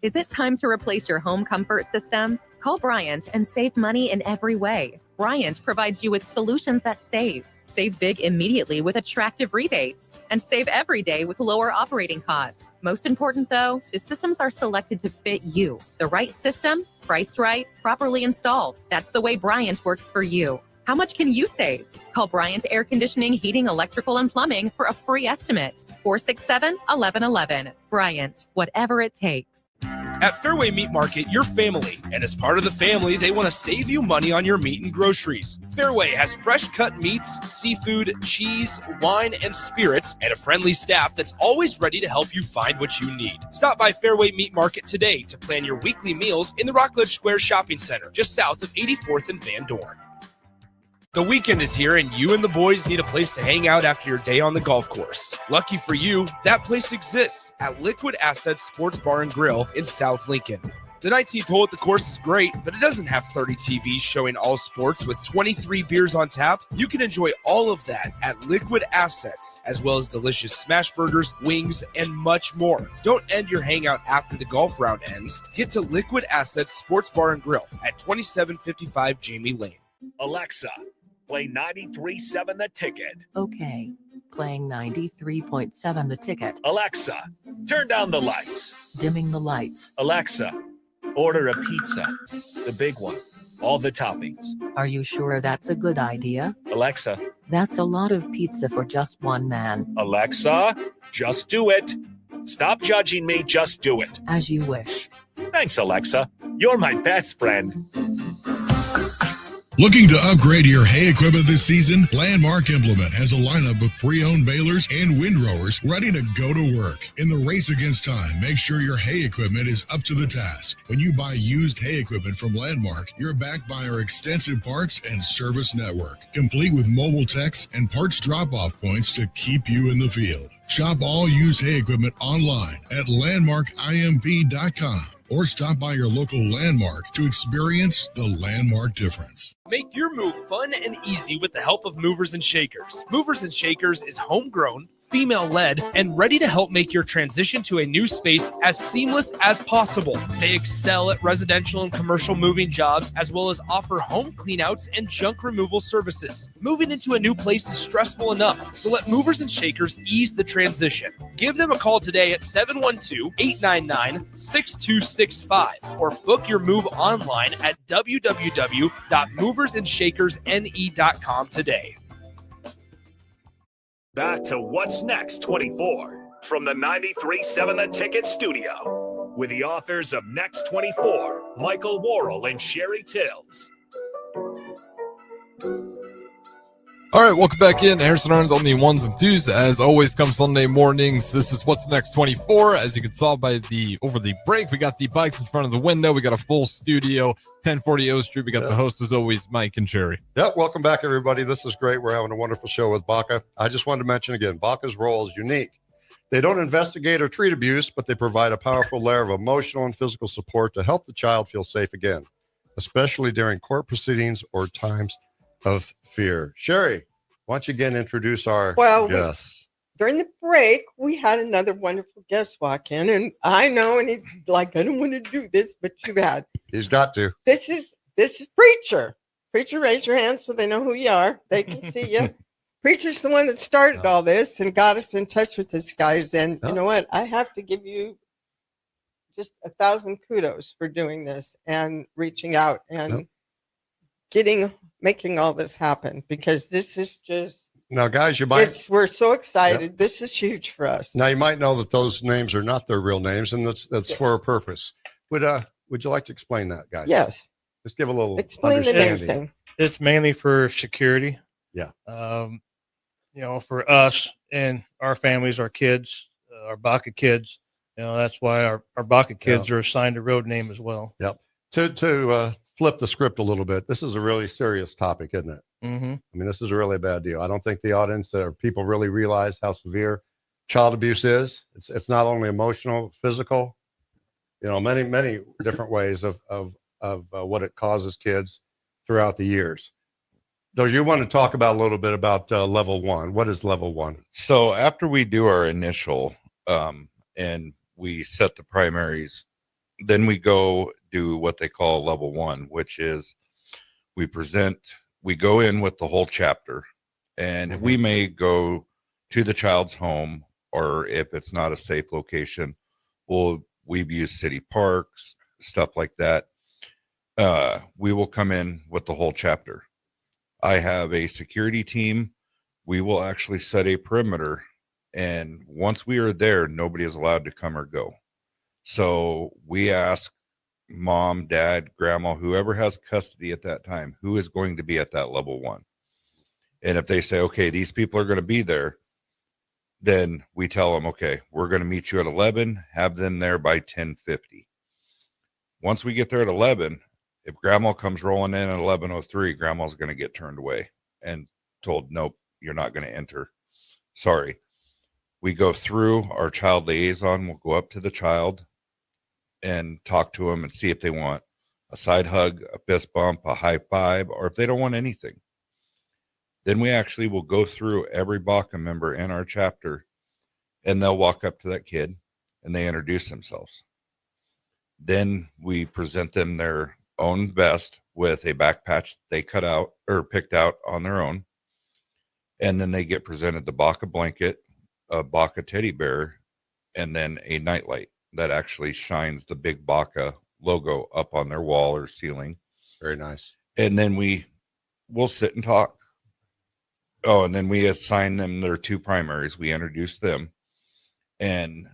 [SPEAKER 24] Is it time to replace your home comfort system? Call Bryant and save money in every way. Bryant provides you with solutions that save. Save big immediately with attractive rebates, and save every day with lower operating costs. Most important, though, the systems are selected to fit you. The right system, priced right, properly installed. That's the way Bryant works for you. How much can you save? Call Bryant Air Conditioning, Heating, Electrical, and Plumbing for a free estimate. 467-1111. Bryant, whatever it takes.
[SPEAKER 6] At Fairway Meat Market, you're family, and as part of the family, they want to save you money on your meat and groceries. Fairway has fresh cut meats, seafood, cheese, wine, and spirits, and a friendly staff that's always ready to help you find what you need. Stop by Fairway Meat Market today to plan your weekly meals in the Rockledge Square Shopping Center, just south of 84th and Van Dorn. The weekend is here, and you and the boys need a place to hang out after your day on the golf course. Lucky for you, that place exists at Liquid Assets Sports Bar and Grill in South Lincoln. The 19th hole at the course is great, but it doesn't have 30 TVs showing all sports with 23 beers on tap. You can enjoy all of that at Liquid Assets, as well as delicious smash burgers, wings, and much more. Don't end your hangout after the golf round ends. Get to Liquid Assets Sports Bar and Grill at 2755 Jamie Lane.
[SPEAKER 8] Alexa, play 93.7 The Ticket.
[SPEAKER 25] Okay, playing 93.7 The Ticket.
[SPEAKER 8] Alexa, turn down the lights.
[SPEAKER 25] Dimming the lights.
[SPEAKER 8] Alexa, order a pizza, the big one, all the toppings.
[SPEAKER 25] Are you sure that's a good idea?
[SPEAKER 8] Alexa.
[SPEAKER 25] That's a lot of pizza for just one man.
[SPEAKER 8] Alexa, just do it. Stop judging me, just do it.
[SPEAKER 25] As you wish.
[SPEAKER 8] Thanks, Alexa. You're my best friend.
[SPEAKER 26] Looking to upgrade your hay equipment this season? Landmark Implement has a lineup of pre-owned balers and windrowers ready to go to work. In the race against time, make sure your hay equipment is up to the task. When you buy used hay equipment from Landmark, you're backed by our extensive parts and service network, complete with mobile techs and parts drop-off points to keep you in the field. Shop all used hay equipment online at landmarkimp.com or stop by your local Landmark to experience the Landmark difference.
[SPEAKER 6] Make your move fun and easy with the help of Movers and Shakers. Movers and Shakers is homegrown, female-led, and ready to help make your transition to a new space as seamless as possible. They excel at residential and commercial moving jobs, as well as offer home cleanouts and junk removal services. Moving into a new place is stressful enough, so let Movers and Shakers ease the transition. Give them a call today at 712-899-6265 or book your move online at www.moversandShakersNE.com today.
[SPEAKER 8] Back to What's Next 24 from the 93.7 The Ticket studio with the authors of Next 24, Michael Worrell and Sherry Tills.
[SPEAKER 13] All right, welcome back in. Harrison Arns on the ones and twos. As always, come Sunday mornings. This is What's Next 24. As you can saw by over the break, we got the bikes in front of the window. We got a full studio, 1040 O Street. We got the host, as always, Mike and Cherry.
[SPEAKER 14] Yep, welcome back, everybody. This is great. We're having a wonderful show with Baca. I just wanted to mention again, Baca's role is unique. They don't investigate or treat abuse, but they provide a powerful layer of emotional and physical support to help the child feel safe again, especially during court proceedings or times of fear. Sherry, why don't you again introduce our guests?
[SPEAKER 15] During the break, we had another wonderful guest walk in, and I know, and he's like, I don't want to do this, but too bad.
[SPEAKER 14] He's got to.
[SPEAKER 15] This is Preacher. Preacher, raise your hand so they know who you are. They can see you. Preacher's the one that started all this and got us in touch with these guys. And you know what? I have to give you just 1,000 kudos for doing this and reaching out and making all this happen, because this is just.
[SPEAKER 14] Now, guys, you might.
[SPEAKER 15] We're so excited. Yep. This is huge for us.
[SPEAKER 14] Now, you might know that those names are not their real names, and that's for a purpose. Would you like to explain that, guys?
[SPEAKER 15] Yes.
[SPEAKER 14] Just give a little
[SPEAKER 15] explain the name thing.
[SPEAKER 16] It's mainly for security.
[SPEAKER 14] Yeah.
[SPEAKER 16] For us and our families, our kids, our Baca kids. That's why our Baca kids are assigned a road name as well.
[SPEAKER 14] Yep. To flip the script a little bit, this is a really serious topic, isn't it?
[SPEAKER 16] Mm-hmm.
[SPEAKER 14] I mean, this is a really bad deal. I don't think the audience or people really realize how severe child abuse is. It's not only emotional, physical, many different ways of what it causes kids throughout the years. Do you want to talk about a little bit about level one? What is level one?
[SPEAKER 17] So after we do our initial and we set the primaries, then we go do what they call level one, which is we go in with the whole chapter, and we may go to the child's home, or if it's not a safe location, we've used city parks, stuff like that. We will come in with the whole chapter. I have a security team. We will actually set a perimeter, and once we are there, nobody is allowed to come or go. So we ask mom, dad, grandma, whoever has custody at that time, who is going to be at that level one. And if they say, okay, these people are going to be there, then we tell them, okay, we're going to meet you at 11, have them there by 10:50. Once we get there at 11, if grandma comes rolling in at 11:03, grandma's going to get turned away and told, nope, you're not going to enter. Sorry. We go through our child liaison. We'll go up to the child and talk to them and see if they want a side hug, a fist bump, a high five, or if they don't want anything. Then we actually will go through every Baca member in our chapter, and they'll walk up to that kid and they introduce themselves. Then we present them their own vest with a back patch they cut out or picked out on their own. And then they get presented the Baca blanket, a Baca teddy bear, and then a nightlight that actually shines the big Baca logo up on their wall or ceiling.
[SPEAKER 14] Very nice.
[SPEAKER 17] And then we'll sit and talk. Oh, and then we assign them their two primaries. We introduce them. And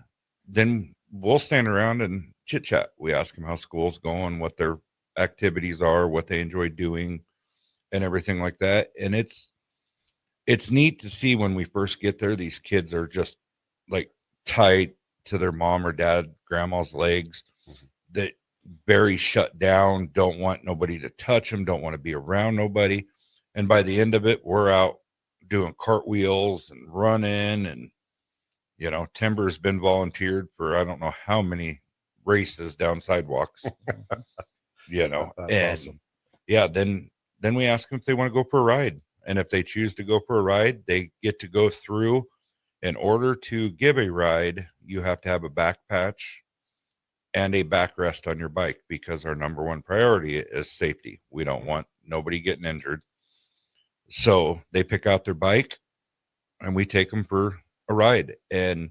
[SPEAKER 17] then we'll stand around and chit chat. We ask them how school's going, what their activities are, what they enjoy doing, and everything like that. And it's neat to see when we first get there, these kids are just like tight to their mom or dad, grandma's legs, that very shut down, don't want nobody to touch them, don't want to be around nobody. And by the end of it, we're out doing cartwheels and running, and Timber's been volunteered for I don't know how many races down sidewalks. And awesome. Then we ask them if they want to go for a ride, and if they choose to go for a ride, they get to go through. In order to give a ride, you have to have a back patch and a backrest on your bike, because our number one priority is safety. We don't want nobody getting injured. So they pick out their bike and we take them for a ride, and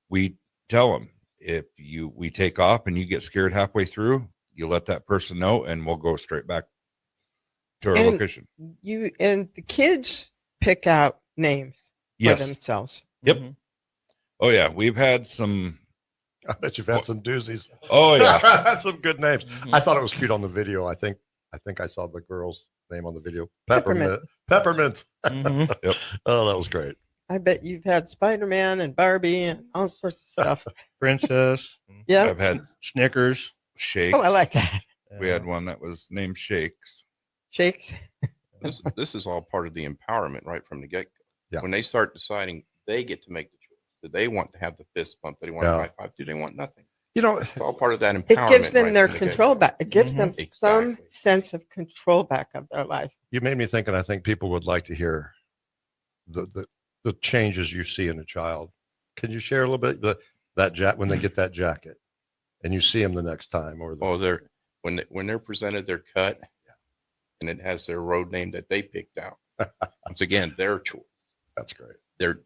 [SPEAKER 17] we tell them, if we take off and you get scared halfway through, you let that person know and we'll go straight back to our location.
[SPEAKER 15] And the kids pick out names for themselves.
[SPEAKER 17] Yep. Mm-hmm. Oh yeah. We've had some.
[SPEAKER 14] I bet you've had some doozies.
[SPEAKER 17] Oh yeah.
[SPEAKER 14] Some good names. Mm-hmm. I thought it was cute on the video. I think I saw the girls name on the video?
[SPEAKER 15] Peppermint.
[SPEAKER 14] Peppermint.
[SPEAKER 13] Yep.
[SPEAKER 14] Oh, that was great.
[SPEAKER 15] I bet you've had Spider-Man and Barbie and all sorts of stuff.
[SPEAKER 16] Princess.
[SPEAKER 15] Yeah.
[SPEAKER 17] I've had
[SPEAKER 16] Snickers.
[SPEAKER 17] Shakes.
[SPEAKER 15] Oh, I like that.
[SPEAKER 17] We had one that was named Shakes.
[SPEAKER 15] Shakes.
[SPEAKER 18] This is all part of the empowerment right from the get-go.
[SPEAKER 14] Yeah.
[SPEAKER 18] When they start deciding, they get to make the choice. Do they want to have the fist bump? Do they want
[SPEAKER 14] Yeah.
[SPEAKER 18] a high five? Do they want nothing?
[SPEAKER 14] You know,
[SPEAKER 18] It's all part of that empowerment.
[SPEAKER 15] It gives them
[SPEAKER 18] right
[SPEAKER 15] their
[SPEAKER 18] from the
[SPEAKER 15] control
[SPEAKER 18] get-go.
[SPEAKER 15] back. It gives them
[SPEAKER 18] Exactly.
[SPEAKER 15] some sense of control back of their life.
[SPEAKER 14] You made me think, and I think people would like to hear the changes you see in a child. Can you share a little bit when they get that jacket, and you see them the next time, or
[SPEAKER 18] when they're presented their cut, and it has their road name that they picked out. Once again, their choice.
[SPEAKER 14] That's great.
[SPEAKER 18] They're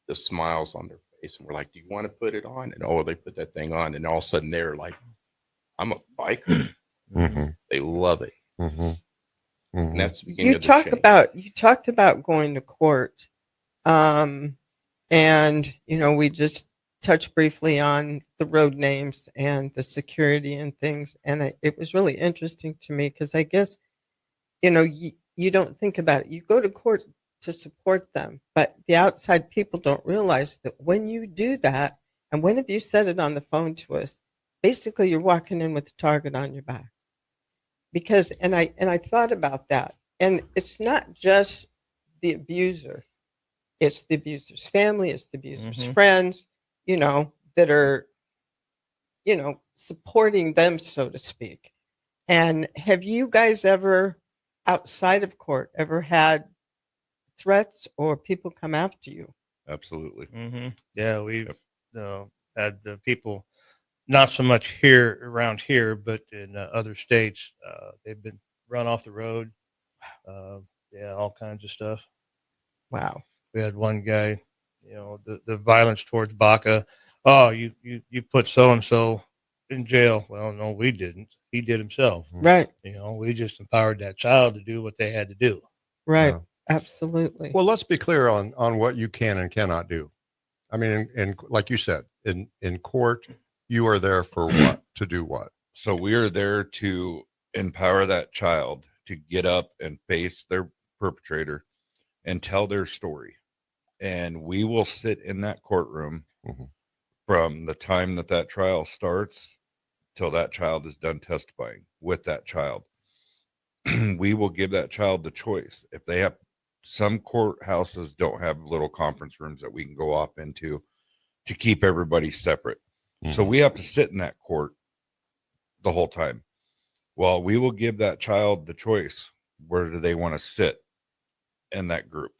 [SPEAKER 18] the smiles on their face, and we're like, "Do you want to put it on?" And they put that thing on, and all of a sudden they're like, "I'm a biker."
[SPEAKER 14] Mm-hmm.
[SPEAKER 18] They love it.
[SPEAKER 14] Mm-hmm. Mm-hmm.
[SPEAKER 18] And that's the beginning
[SPEAKER 15] You
[SPEAKER 18] of the
[SPEAKER 15] talked about going to court, and we just touched briefly on the road names and the security and things, and it was really interesting to me because I guess you don't think about it. You go to court to support them, but the outside people don't realize that when you do that, and when have you said it on the phone to us, basically you're walking in with a target on your back. Because I thought about that, and it's not just the abuser, it's the abuser's family, it's the abuser's friends, that are supporting them, so to speak. And have you guys ever, outside of court, ever had threats or people come after you?
[SPEAKER 17] Absolutely.
[SPEAKER 16] Yeah, we've had people, not so much around here, but in other states, they've been run off the road. All kinds of stuff.
[SPEAKER 15] Wow.
[SPEAKER 16] We had one guy, the violence towards Baca. Oh, you put so and so in jail. Well, no, we didn't. He did himself.
[SPEAKER 15] Right.
[SPEAKER 16] We just empowered that child to do what they had to do.
[SPEAKER 15] Right.
[SPEAKER 14] Yeah.
[SPEAKER 15] Absolutely.
[SPEAKER 14] Well, let's be clear on what you can and cannot do. I mean, and like you said, in court, you are there for what? To do what?
[SPEAKER 17] So we are there to empower that child to get up and face their perpetrator and tell their story. And we will sit in that courtroom from the time that trial starts till that child is done testifying with that child. We will give that child the choice. If they have, some courthouses don't have little conference rooms that we can go off into to keep everybody separate. So we have to sit in that court the whole time. Well, we will give that child the choice. Where do they want to sit in that group?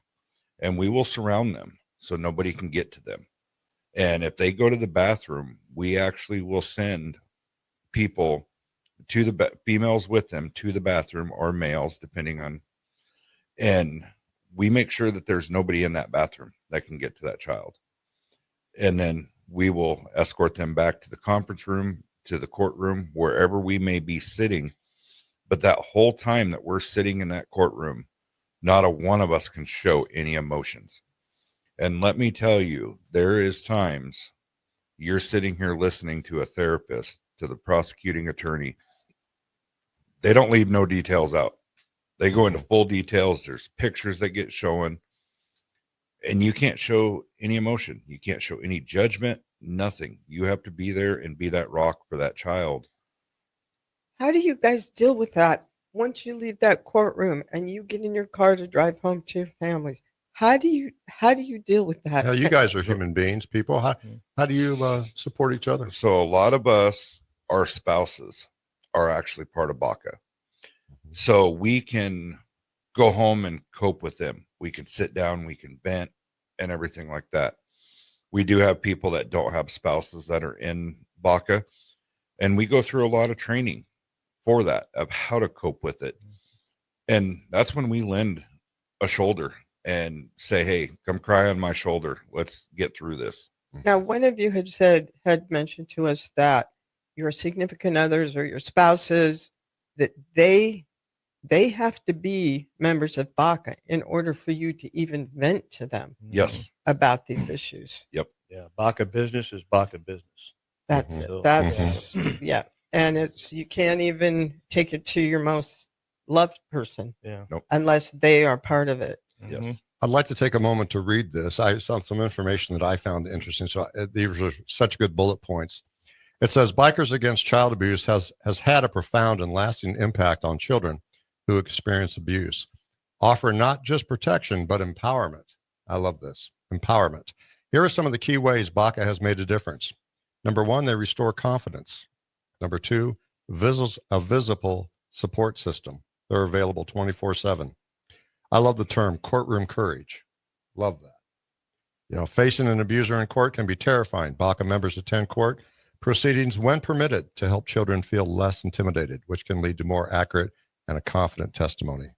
[SPEAKER 17] And we will surround them so nobody can get to them. And if they go to the bathroom, we actually will send people to the females with them to the bathroom, or males, depending on, and we make sure that there's nobody in that bathroom that can get to that child. And then we will escort them back to the conference room, to the courtroom, wherever we may be sitting. But that whole time that we're sitting in that courtroom, not a one of us can show any emotions. And let me tell you, there is times you're sitting here listening to a therapist, to the prosecuting attorney. They don't leave no details out. They go into full details. There's pictures that get shown. And you can't show any emotion. You can't show any judgment, nothing. You have to be there and be that rock for that child.
[SPEAKER 15] How do you guys deal with that once you leave that courtroom and you get in your car to drive home to your families? How do you deal with that?
[SPEAKER 14] Yeah, you guys are human beings, people. How do you support each other?
[SPEAKER 17] So a lot of us, our spouses, are actually part of Baca. So we can go home and cope with them. We can sit down, we can vent and everything like that. We do have people that don't have spouses that are in Baca, and we go through a lot of training for that, of how to cope with it. And that's when we lend a shoulder and say, hey, come cry on my shoulder. Let's get through this.
[SPEAKER 15] Now, one of you had mentioned to us that your significant others or your spouses, that they have to be members of Baca in order for you to even vent to them.
[SPEAKER 17] Yes.
[SPEAKER 15] About these issues.
[SPEAKER 17] Yep.
[SPEAKER 16] Yeah. Baca business is Baca business.
[SPEAKER 15] That's
[SPEAKER 16] So,
[SPEAKER 15] that's yeah. And you can't even take it to your most loved person.
[SPEAKER 16] Yeah.
[SPEAKER 14] Nope.
[SPEAKER 15] Unless they are part of it.
[SPEAKER 14] Yes. I'd like to take a moment to read this. I saw some information that I found interesting. So these are such good bullet points. It says Bikers Against Child Abuse has had a profound and lasting impact on children who experience abuse. Offer not just protection, but empowerment. I love this. Empowerment. Here are some of the key ways BACA has made a difference. Number one, they restore confidence. Number two, a visible support system. They're available 24/7. I love the term courtroom courage. Love that. You know, facing an abuser in court can be terrifying. BACA members attend court proceedings when permitted to help children feel less intimidated, which can lead to more accurate and a confident testimony.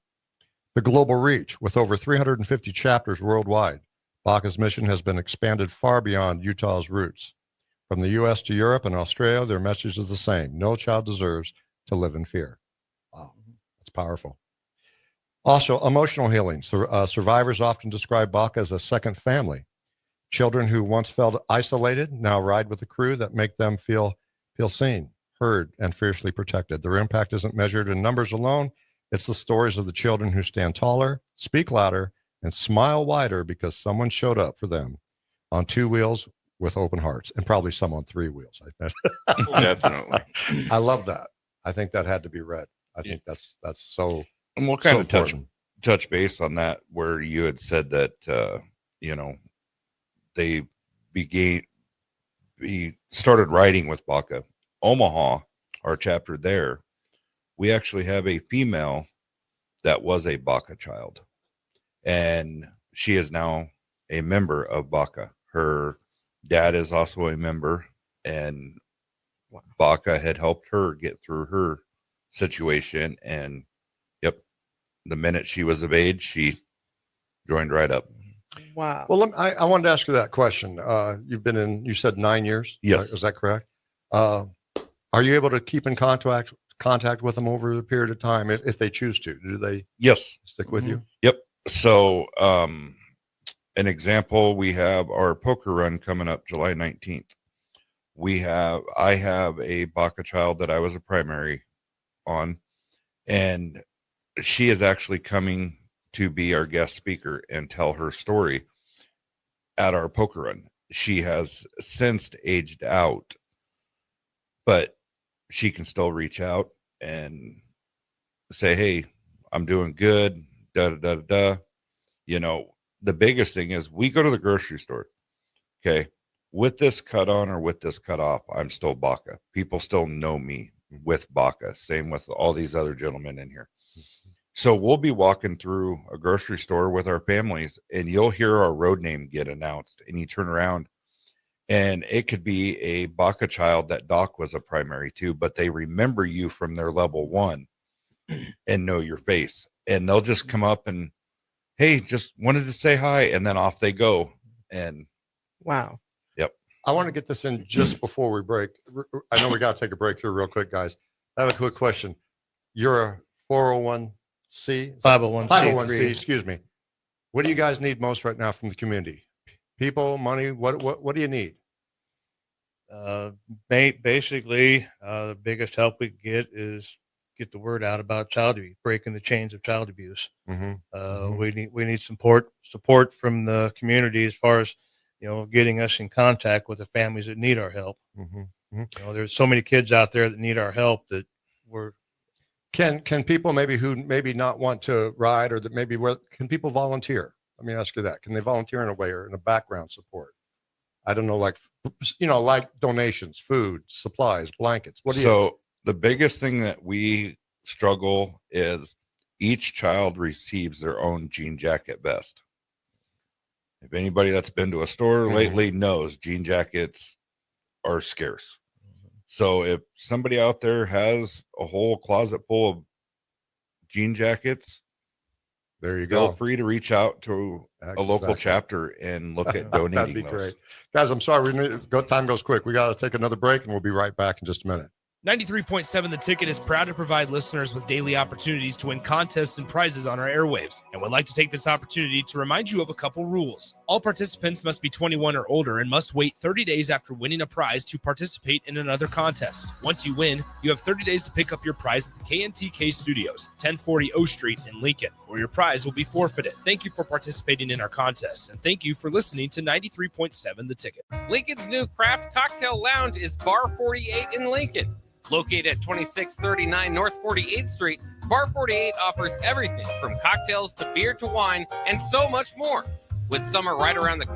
[SPEAKER 14] The global reach, with over 350 chapters worldwide, BACA's mission has been expanded far beyond Utah's roots. From the U.S. to Europe and Australia, their message is the same. No child deserves to live in fear. Wow, that's powerful. Also, emotional healing. Survivors often describe BACA as a second family. Children who once felt isolated now ride with a crew that make them feel seen, heard, and fiercely protected. Their impact isn't measured in numbers alone. It's the stories of the children who stand taller, speak louder, and smile wider because someone showed up for them on two wheels with open hearts, and probably some on three wheels. I bet.
[SPEAKER 18] Definitely.
[SPEAKER 14] I love that. I think that had to be read. I think that's so.
[SPEAKER 17] And we'll kind
[SPEAKER 14] so
[SPEAKER 17] of
[SPEAKER 14] important.
[SPEAKER 17] touch base on that, where you had said that you know, they started writing with BACA. Omaha, our chapter there, we actually have a female that was a BACA child, and she is now a member of BACA. Her dad is also a member, and BACA had helped her get through her situation. And yep, the minute she was of age, she joined right up.
[SPEAKER 15] Wow.
[SPEAKER 14] Well, I wanted to ask you that question. You've been in, you said 9 years.
[SPEAKER 17] Yes.
[SPEAKER 14] Is that correct? Are you able to keep in contact with them over the period of time if they choose to? Do they?
[SPEAKER 17] Yes.
[SPEAKER 14] Stick with you?
[SPEAKER 17] Yep. So, an example, we have our poker run coming up July 19th. I have a BACA child that I was a primary on, and she is actually coming to be our guest speaker and tell her story at our poker run. She has since aged out, but she can still reach out and say, hey, I'm doing good, da da da da. You know, the biggest thing is we go to the grocery store. Okay. With this cut on or with this cut off, I'm still BACA. People still know me with BACA. Same with all these other gentlemen in here. So we'll be walking through a grocery store with our families, and you'll hear our road name get announced, and you turn around and it could be a BACA child that Doc was a primary to, but they remember you from their level 1 and know your face, and they'll just come up and, hey, just wanted to say hi, and then off they go. And
[SPEAKER 15] wow.
[SPEAKER 17] Yep.
[SPEAKER 14] I want to get this in just before we break. I know we got to take a break here real quick, guys. I have a quick question. You're a 401c? 501c, excuse me. What do you guys need most right now from the community? People, money, what do you need?
[SPEAKER 16] Basically, the biggest help we can get is get the word out about child abuse, breaking the chains of child abuse. We need support from the community as far as, you know, getting us in contact with the families that need our help. You know, there's so many kids out there that need our help that we're.
[SPEAKER 14] Can people maybe who maybe not want to ride, or that maybe can people volunteer? Let me ask you that. Can they volunteer in a way or in a background support? I don't know, like, you know, like donations, food, supplies, blankets. What do you?
[SPEAKER 17] So the biggest thing that we struggle is each child receives their own jean jacket vest. If anybody that's been to a store lately knows jean jackets are scarce. So if somebody out there has a whole closet full of jean jackets,
[SPEAKER 14] there you go.
[SPEAKER 17] Feel free to reach out to a local chapter and look at donating.
[SPEAKER 14] That'd be
[SPEAKER 17] those.
[SPEAKER 14] great. Guys, I'm sorry. Time goes quick. We got to take another break, and we'll be right back in just a minute.
[SPEAKER 6] 93.7 The Ticket is proud to provide listeners with daily opportunities to win contests and prizes on our airwaves, and would like to take this opportunity to remind you of a couple rules. All participants must be 21 or older and must wait 30 days after winning a prize to participate in another contest. Once you win, you have 30 days to pick up your prize at the KNTK Studios, 1040 O Street in Lincoln, or your prize will be forfeited. Thank you for participating in our contests, and thank you for listening to 93.7 The Ticket.
[SPEAKER 23] Lincoln's new craft cocktail lounge is Bar 48 in Lincoln. Located at 2639 North 48th Street, Bar 48 offers everything from cocktails to beer to wine and so much more. With summer right around the